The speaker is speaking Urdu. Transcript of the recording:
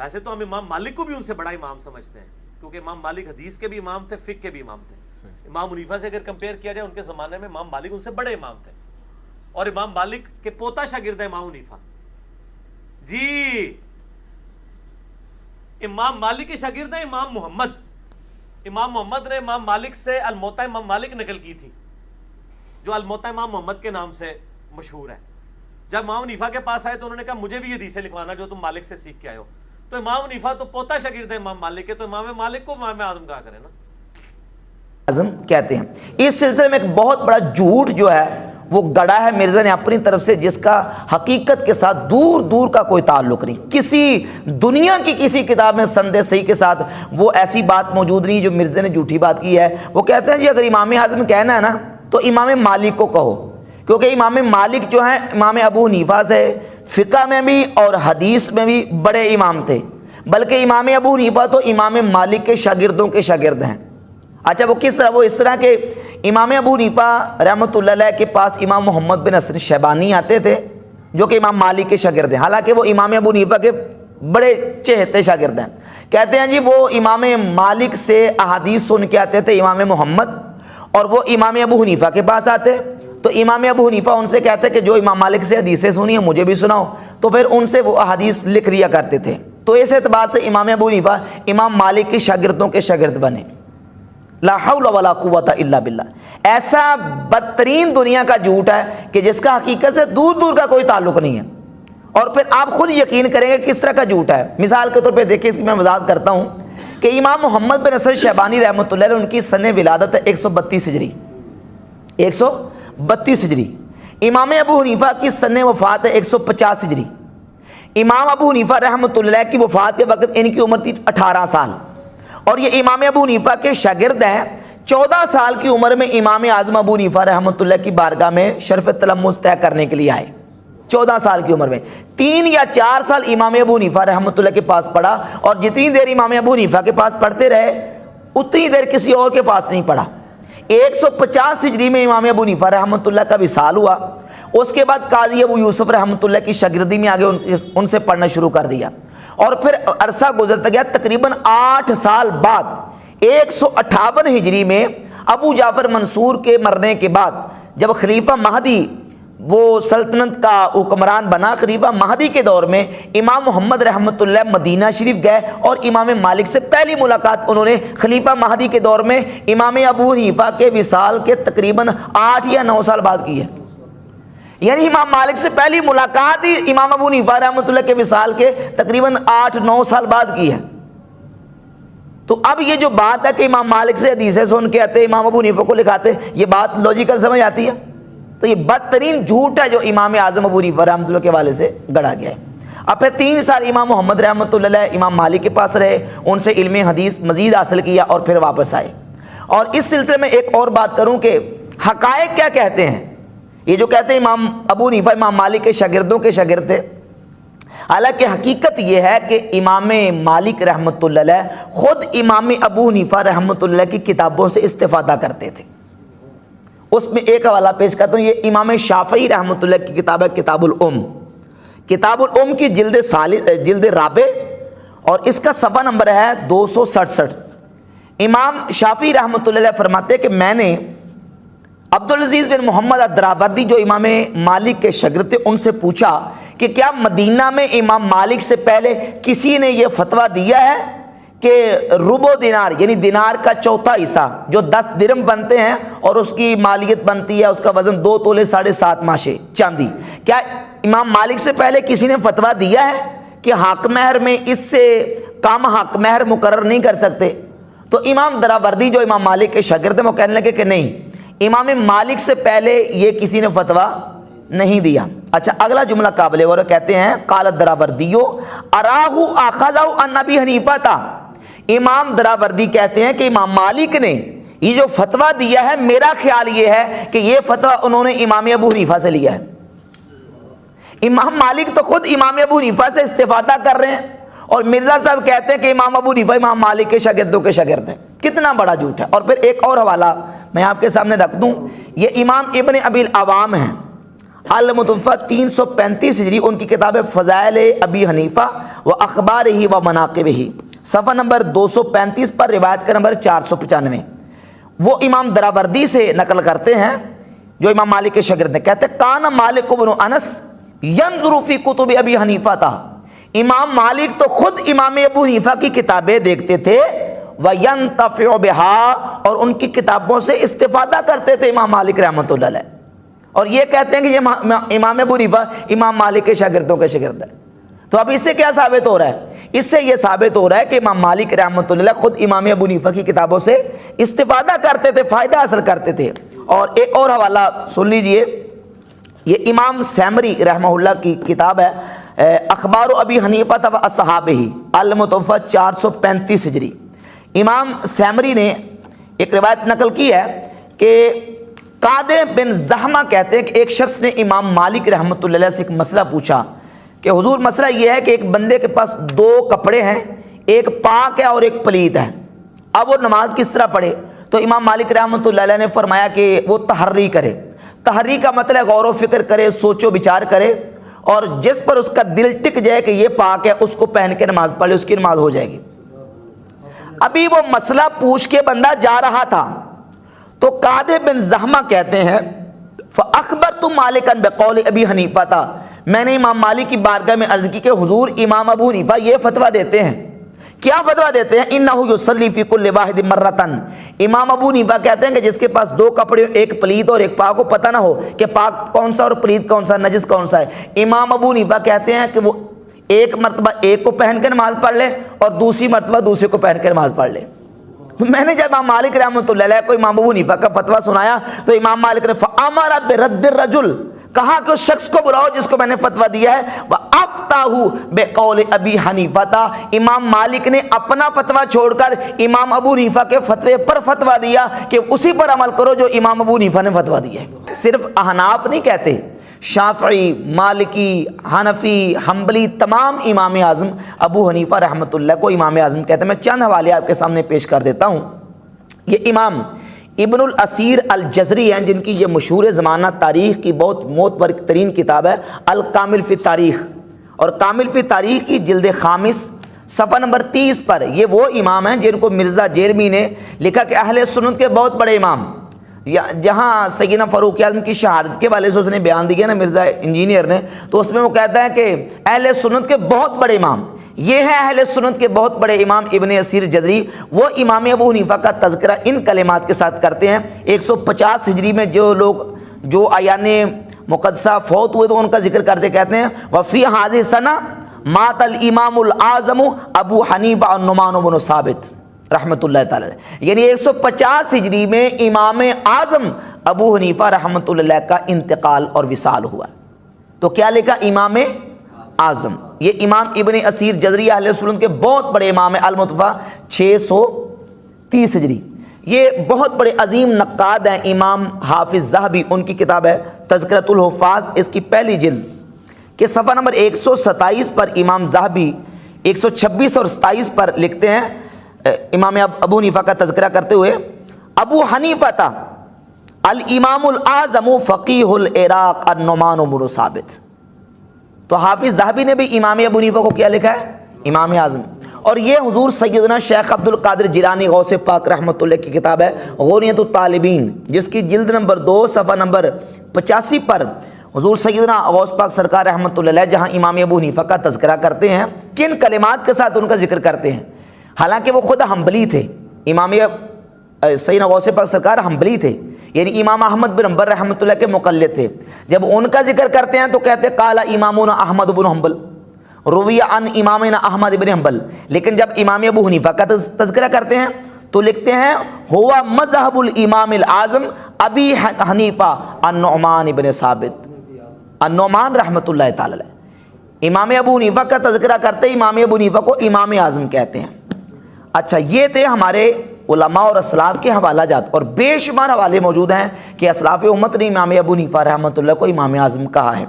ویسے تو ہم امام مالک کو بھی ان سے بڑا امام سمجھتے ہیں، کیونکہ امام مالک حدیث کے بھی امام تھے، فقہ کے بھی امام تھے۔ امام حنیفہ سے اگر کمپیئر کیا جائے ان کے زمانے میں امام مالک ان سے بڑے امام تھے، اور امام مالک کے پوتا شاگرد ہے امام حنیفہ۔ جی امام مالک کے شاگرد ہیں امام محمد۔ امام محمد نے امام مالک سے الموطا امام مالک نقل کی تھی، جو الموطا امام محمد کے نام سے مشہور ہے۔ جب امام حنیفہ کے پاس آئے تو انہوں نے کہا مجھے بھی یہ حدیثیں لکھوانا جو تم مالک سے سیکھ کے آئے ہو۔ تو امام حنیفہ تو پوتا شاگرد ہے امام مالک کے، تو امام مالک کو امام اعظم کہا کرے نا۔ اعظم کہتے ہیں۔ اس سلسلے میں ایک بہت بڑا جھوٹ جو ہے وہ گڑا ہے مرزا نے اپنی طرف سے، جس کا حقیقت کے ساتھ دور دور کا کوئی تعلق نہیں۔ کسی دنیا کی کسی کتاب میں سند صحیح کے ساتھ وہ ایسی بات موجود نہیں جو مرزا نے جھوٹی بات کی ہے۔ وہ کہتے ہیں جی اگر امام اعظم کہنا ہے نا تو امام مالک کو کہو، کیونکہ امام مالک جو ہیں امام ابو حنیفہ سے فقہ میں بھی اور حدیث میں بھی بڑے امام تھے، بلکہ امام ابو حنیفہ تو امام مالک کے شاگردوں کے شاگرد ہیں۔ اچھا وہ کس طرح؟ وہ اس طرح کہ امام ابو حنیفہ رحمۃ اللہ علیہ کے پاس امام محمد بن حسن شیبانی آتے تھے جو کہ امام مالک کے شاگرد ہیں، حالانکہ وہ امام ابو حنیفہ کے بڑے چہتے شاگرد ہیں۔ کہتے ہیں جی وہ امام مالک سے احادیث سن کے آتے تھے امام محمد، اور وہ امام ابو حنیفہ کے پاس آتے تو امام ابو حنیفہ ان سے کہتے کہ جو امام مالک سے حدیثیں سنی ہیں مجھے بھی سناؤ، تو پھر ان سے وہ احادیث لکھ لیا کرتے تھے۔ تو اس اعتبار سے امام ابو حنیفہ امام مالک کے شاگردوں کے شاگرد بنے۔ لا حول ولا قوت الا باللہ۔ ایسا بدترین دنیا کا جھوٹ ہے کہ جس کا حقیقت سے دور دور کا کوئی تعلق نہیں ہے، اور پھر آپ خود یقین کریں گے کس طرح کا جھوٹ ہے۔ مثال کے طور پہ دیکھیں، اس کی میں وضاحت کرتا ہوں کہ امام محمد بن حسن شیبانی رحمۃ اللہ علیہ ان کی سن ولادت ہے 132 ہجری، 132 ہجری۔ امام ابو حنیفہ کی سن وفات ہے 150 ہجری۔ امام ابو حنیفہ رحمۃ اللہ علیہ کی وفات کے وقت ان کی عمر تھی 18 سال، اور یہ امام ابو حنیفہ کے شاگرد ہیں۔ 14 سال کی عمر میں امام اعظم ابو حنیفہ رحمۃ اللہ کی بارگاہ میں شرف تلمذ طے کرنے کے لیے آئے۔ 14 سال کی عمر میں 3 یا 4 سال امام ابو حنیفہ رحمۃ اللہ کے پاس پڑھا، اور جتنی دیر امام ابو حنیفہ کے پاس پڑھتے رہے اتنی دیر کسی اور کے پاس نہیں پڑھا۔ 150 ہجری میں امام ابو حنیفہ رحمۃ اللہ کا وصال ہوا۔ اس کے بعد قاضی ابو یوسف رحمۃ اللہ کی شاگردی میں آگے ان سے پڑھنا شروع کر دیا، اور پھر عرصہ گزرتا گیا۔ تقریباً 8 سال بعد 158 ہجری میں ابو جعفر منصور کے مرنے کے بعد جب خلیفہ مہدی وہ سلطنت کا حکمران بنا، خلیفہ مہدی کے دور میں امام محمد رحمۃ اللہ مدینہ شریف گئے، اور امام مالک سے پہلی ملاقات انہوں نے خلیفہ مہدی کے دور میں امام ابو حنیفہ کے وصال کے تقریباً 8 یا 9 سال بعد کی ہے۔ یعنی امام مالک سے پہلی ملاقات ہی امام ابو حنیفہ رحمۃ اللہ کے وصال کے تقریباً 8-9 سال بعد کی ہے۔ تو اب یہ جو بات ہے کہ امام مالک سے حدیثیں سن کے آتے امام ابو حنیفہ کو لکھاتے، یہ بات لاجیکل سمجھ آتی ہے؟ تو یہ بدترین جھوٹ ہے جو امام اعظم ابو حنیفہ رحمۃ اللہ کے حوالے سے گڑا گیا ہے۔ اب پھر 3 سال امام محمد رحمۃ اللہ علیہ امام مالک کے پاس رہے، ان سے علم حدیث مزید حاصل کیا، اور پھر واپس آئے۔ اور اس سلسلے میں ایک اور بات کروں کہ حقائق کیا کہتے ہیں۔ یہ جو کہتے ہیں امام ابو حنیفہ امام مالک کے شاگردوں کے شاگرد تھے، حالانکہ حقیقت یہ ہے کہ امام مالک رحمۃ اللہ علیہ خود امام ابو حنیفہ رحمۃ اللہ کی کتابوں سے استفادہ کرتے تھے۔ اس میں ایک حوالہ پیش کرتا ہوں، یہ امام شافعی رحمۃ اللہ کی کتاب ہے کتاب الام، کتاب الام کی جلد رابع، اور اس کا صفحہ نمبر ہے 267۔ امام شافعی رحمۃ اللہ علیہ فرماتے کہ میں نے عبدالعزیز بن محمد الدراوردی جو امام مالک کے شاگرد تھے ان سے پوچھا کہ کیا مدینہ میں امام مالک سے پہلے کسی نے یہ فتویٰ دیا ہے کہ ربع دینار یعنی دینار کا چوتھا حصہ جو 10 درم بنتے ہیں اور اس کی مالیت بنتی ہے، اس کا وزن 2 تولے 7.5 ماشے چاندی، کیا امام مالک سے پہلے کسی نے فتویٰ دیا ہے کہ حق مہر میں اس سے کم حق مہر مقرر نہیں کر سکتے؟ تو امام دراوردی جو امام مالک کے شاگرد ہیں وہ کہنے لگے کہ نہیں، امام مالک سے پہلے یہ کسی نے فتویٰ نہیں دیا۔ اچھا اگلا جملہ قابل غور کہتے ہیں قال الدراوردیو اراہ اخذہ عن ابی حنیفہ تھا، امام دراوردی کہتے ہیں کہ امام مالک نے یہ جو فتویٰ دیا ہے میرا خیال یہ ہے کہ یہ فتویٰ انہوں نے امام ابو حنیفہ سے لیا ہے۔ امام مالک تو خود امام ابو حنیفہ سے استفادہ کر رہے ہیں، اور مرزا صاحب کہتے ہیں کہ امام ابو حنیفہ امام مالک کے شاگردوں کے شاگرد ہیں۔ کتنا بڑا جھوٹ ہے۔ اور پھر ایک اور حوالہ میں آپ کے سامنے رکھ دوں، یہ امام ابن ابی العوام ہیں، المتوفہ 335 ہجری، ان کی کتاب ہے فضائل ابی حنیفہ و اخبارہ و مناقبہ، صفحہ نمبر 235 پر، روایت کا نمبر 495۔ وہ امام دراوردی سے نقل کرتے ہیں جو امام مالک کے شاگرد ہیں، کہتے ہیں کان مالک بن انس ینظر فی کتب ابی حنیفہ تھا، امام مالک تو خود امام ابو حنیفہ کی کتابیں دیکھتے تھے، وینتفع بہا، اور ان کی کتابوں سے استفادہ کرتے تھے امام مالک رحمۃ اللہ علیہ، اور یہ کہتے ہیں کہ یہ امام ابو حنیفہ امام مالک کے شاگردوں کے شاگرد ہیں۔ تو اب اس سے کیا ثابت ہو رہا ہے؟ اس سے یہ ثابت ہو رہا ہے کہ امام مالک رحمۃ اللہ خود امام ابو حنیفہ کی کتابوں سے استفادہ کرتے تھے، فائدہ حاصل کرتے تھے۔ اور ایک اور حوالہ سن لیجئے، یہ امام سیمری رحمہ اللہ کی کتاب ہے اخبار ابی حنیفہ و اصحابہ، المتوفہ 435 ہجری۔ امام سیمری نے ایک روایت نقل کی ہے کہ قادہ بن زحمہ کہتے ہیں کہ ایک شخص نے امام مالک رحمۃ اللہ علیہ سے ایک مسئلہ پوچھا کہ حضور مسئلہ یہ ہے کہ ایک بندے کے پاس دو کپڑے ہیں، ایک پاک ہے اور ایک پلید ہے، اب وہ نماز کس طرح پڑھے؟ تو امام مالک رحمۃ اللہ علیہ نے فرمایا کہ وہ تحری کرے۔ تحری کا مطلب غور و فکر کرے، سوچ و بچار کرے، اور جس پر اس کا دل ٹک جائے کہ یہ پاک ہے اس کو پہن کے نماز پڑھ لے، اس کی نماز ہو جائے گی۔ ابھی وہ مسئلہ پوچھ کے بندہ جا رہا تھا تو قادہ بن زحمہ کہتے ہیں فَأَخْبَرْتُ مَالِكًا بِقَوْلِ ابی حنیفہ تھا، میں نے امام مالک کی بارگاہ میں عرض کی کہ حضور امام ابو حنیفہ یہ فتویٰ دیتے ہیں۔ کیا فتویٰ دیتے ہیں؟ اِنَّهُ يُصَلِّي فِي كُلِّ وَاحِدٍ مَرَّةً، امام ابو حنیفہ کہتے ہیں کہ جس کے پاس دو کپڑے، ایک پلید اور ایک پاک، کو پتہ نہ ہو کہ پاک کون سا اور پلید کون سا، نجس کون سا ہے، امام ابو حنیفہ کہتے ہیں کہ وہ ایک مرتبہ ایک کو پہن کے نماز پڑھ لے اور دوسری مرتبہ دوسرے کو پہن کے نماز پڑھ لے۔ تو میں نے جب امام مالک رحمۃ اللہ علیہ کو امام ابو حنیفہ کا فتویٰ سنایا تو امام مالک نے فَأَمَرَ بِرَدِّ الرَّجُلِ، کہا کہ اس شخص کو بلاؤ جس کو میں نے فتویٰ دیا ہے، وَأَفْتَاهُ بِقَوْلِ ابی حنیفہ، امام مالک نے اپنا فتویٰ چھوڑ کر امام ابو حنیفہ کے فتوے پر فتویٰ دیا کہ اسی پر عمل کرو جو امام ابو حنیفہ نے فتویٰ دیا ہے۔ صرف احناف نہیں کہتے، شافعی، مالکی، حنفی، حنبلی، تمام امام اعظم ابو حنیفہ رحمۃ اللہ کو امام اعظم کہتے ہیں۔ میں چند حوالے آپ کے سامنے پیش کر دیتا ہوں۔ یہ امام ابن الاسیر الجزری ہیں جن کی یہ مشہور زمانہ تاریخ کی بہت معتبر ترین کتاب ہے الکامل فی تاریخ، اور کامل فی تاریخ کی جلد خامس صفحہ نمبر 30 پر یہ وہ امام ہیں جن کو مرزا جیرمی نے لکھا کہ اہل سنت کے بہت بڑے امام، جہاں سیدنا فاروق اعظم کی شہادت کے والے سے اس نے بیان دیا نا مرزا انجینئر نے، تو اس میں وہ کہتا ہے کہ اہل سنت کے بہت بڑے امام، یہ ہے اہل سنت کے بہت بڑے امام ابن اسیر جزری۔ وہ امام ابو حنیفہ کا تذکرہ ان کلمات کے ساتھ کرتے ہیں۔ 150 ہجری میں جو ایان مقدسہ فوت ہوئے تو ان کا ذکر کرتے کہتے ہیں وفی حاضر سنہ مات الامام الاعظم ابو حنیفہ النعمان بن ثابت رحمۃ اللہ تعالی، یعنی 150 ہجری میں امام اعظم ابو حنیفہ رحمۃ اللہ کا انتقال اور وصال ہوا۔ تو کیا لکھا؟ امام اعظم۔ یہ امام ابن اسیر جزری اہل سنت کے بہت بڑے امام ہیں، المتوفہ 630 ہجری۔ یہ بہت بڑے عظیم نقاد ہیں، امام حافظ ذہبی، ان کی کتاب ہے تذکرۃ الحفاظ، اس کی پہلی جلد کے صفحہ نمبر 127 پر امام ذہبی 126 اور 27 پر لکھتے ہیں امام ابو حنیفہ کا تذکرہ کرتے ہوئے، ابو حنیفہ تھا الامام الاعظم فقیہ العراق النعمان بن ثابت۔ تو حافظ ذہبی نے بھی امام ابو حنیفہ کو کیا لکھا ہے؟ امام اعظم۔ اور یہ حضور سیدنا شیخ عبد القادر جیلانی غوث پاک رحمۃ اللہ کی کتاب ہے غنیۃ الطالبین، جس کی جلد نمبر 2 صفحہ نمبر 85 پر حضور سیدنا غوث پاک سرکار رحمۃ اللہ علیہ جہاں امام ابو حنیفہ کا تذکرہ کرتے ہیں، کن کلمات کے ساتھ ان کا ذکر کرتے ہیں، حالانکہ وہ خود حنبلی تھے، امام سیدنا غوث پاک سرکار حنبلی تھے، یعنی امام احمد بن حنبل رحمۃ اللہ کے مقلد تھے۔ جب ان کا ذکر کرتے ہیں تو کہتے قال امامنا احمد بن حنبل روی عن امامنا احمد بن حنبل، لیکن جب امام ابو حنیفہ کا تذکرہ کرتے ہیں تو لکھتے ہیں ہوا مذہب الامام الاعظم ابی حنیفہ النعمان بن ثابت النعمان رحمۃ اللہ تعالی علیہ۔ امام ابو حنیفہ کا تذکرہ کرتے امام ابو حنیفہ کو امام اعظم کہتے ہیں۔ اچھا، یہ تھے ہمارے علماء اور اسلاف کے حوالہ جات، اور بے شمار حوالے موجود ہیں کہ اسلاف امت نے امام ابو حنیفہ رحمۃ اللہ کو امام اعظم کہا ہے۔